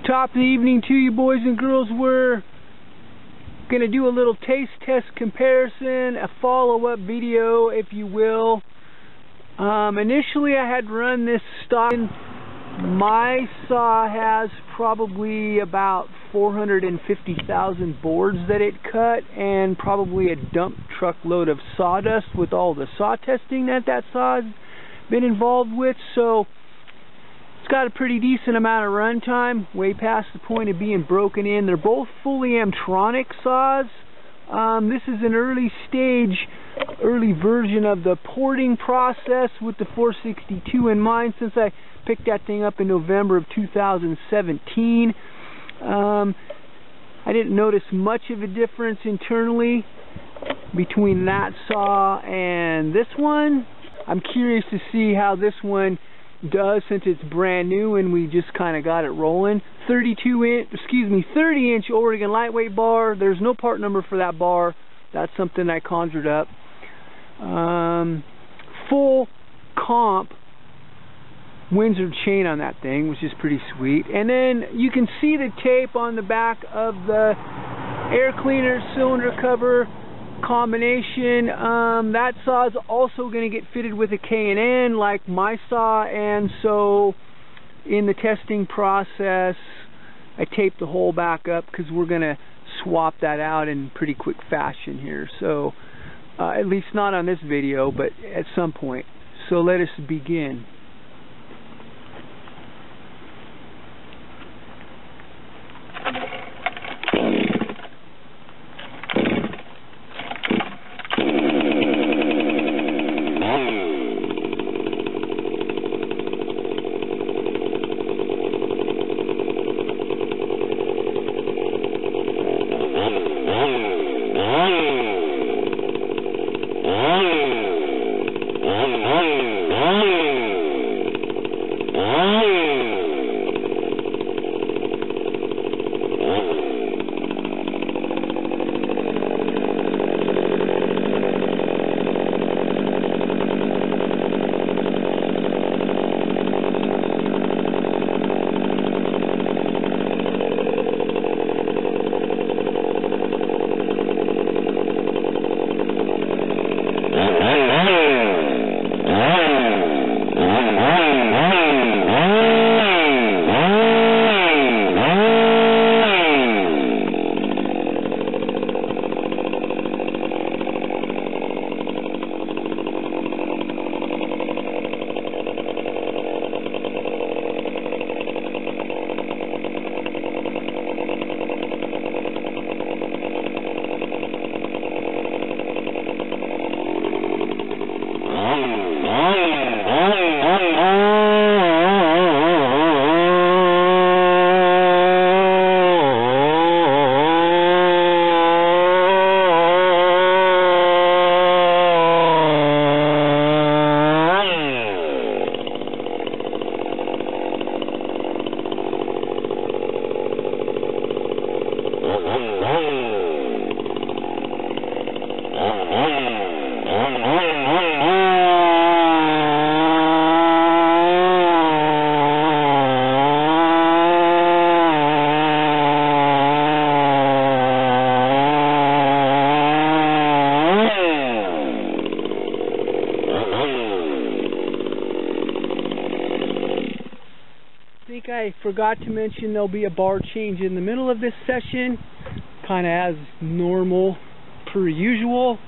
Top of the evening to you, boys and girls. We're going to do a little taste test comparison, a follow-up video, if you will. Initially, I had run this stock. My saw has probably about 450,000 boards that it cut, and probably a dump truck load of sawdust with all the saw testing that saw's been involved with. So it's got a pretty decent amount of run time, way past the point of being broken in. They're both fully Amtronic saws. This is an early version of the porting process with the 462 in mind, since I picked that thing up in November of 2017. I didn't notice much of a difference internally between that saw and this one. I'm curious to see how this one does, since it's brand new and we just kind of got it rolling. 30-inch Oregon lightweight bar. There's no part number for that bar. That's something I conjured up. Full comp Windsor chain on that thing, which is pretty sweet. And then you can see the tape on the back of the air cleaner cylinder cover combination. That saw is also going to get fitted with a K&N like my saw, and so in the testing process I taped the hole back up because we're going to swap that out in pretty quick fashion here. So at least not on this video, but at some point. So let us begin. I forgot to mention there'll be a bar change in the middle of this session, kind of as normal per usual.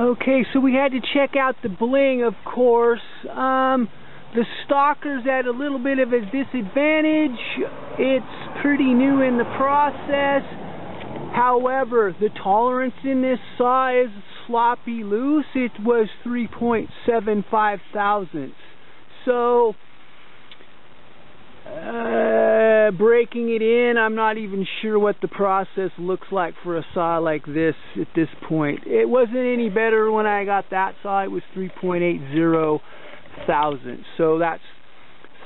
Okay, so we had to check out the bling, of course. The stalker's at a little bit of a disadvantage. It's pretty new in the process. However, the tolerance in this saw is sloppy loose. It was 3.75 thousandths. So, breaking it in, I'm not even sure what the process looks like for a saw like this at this point. It wasn't any better when I got that saw. It was 3.80 thousandths. So that's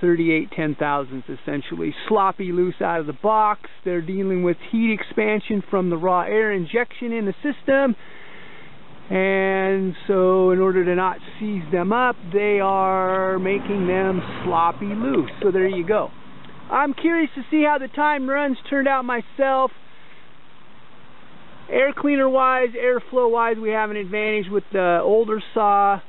38 10,000ths essentially. Sloppy loose out of the box. They're dealing with heat expansion from the raw air injection in the system. And so in order to not seize them up, they are making them sloppy loose. So there you go. I'm curious to see how the time runs turned out myself. Air cleaner wise, airflow wise, we have an advantage with the older saw.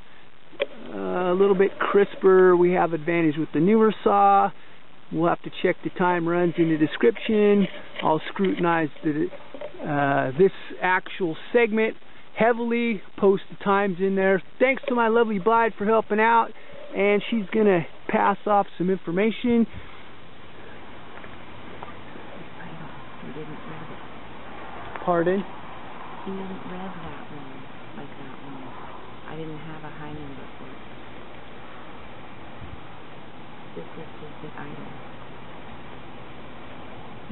A little bit crisper, we have advantage with the newer saw. We'll have to check the time runs in the description. I'll scrutinize this actual segment heavily, post the times in there. Thanks to my lovely bride for helping out, and she's going to pass off some information. You didn't read it. Pardon? You didn't read that one like that one. I didn't have a high number for it. This is just the item.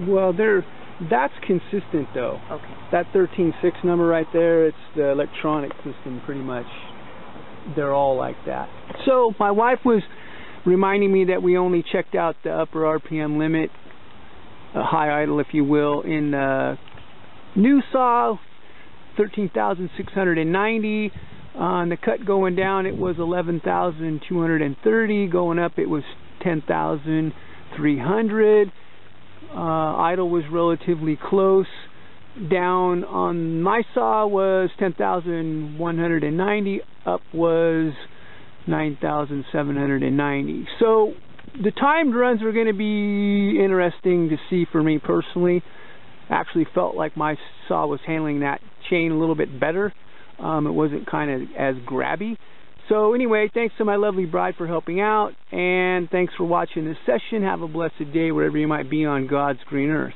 Well, that's consistent though. Okay. That 13.6 number right there, it's the electronic system pretty much. They're all like that. So my wife was reminding me that we only checked out the upper RPM limit, high idle if you will, in the new saw, 13,690. On the cut going down it was 11,230. Going up it was 10,300. Idle was relatively close. Down on my saw was 10,190. Up was 9,790. So the timed runs were going to be interesting to see for me personally. Actually felt like my saw was handling that chain a little bit better. It wasn't kind of as grabby. So anyway, thanks to my lovely bride for helping out, and thanks for watching this session. Have a blessed day wherever you might be on God's green earth.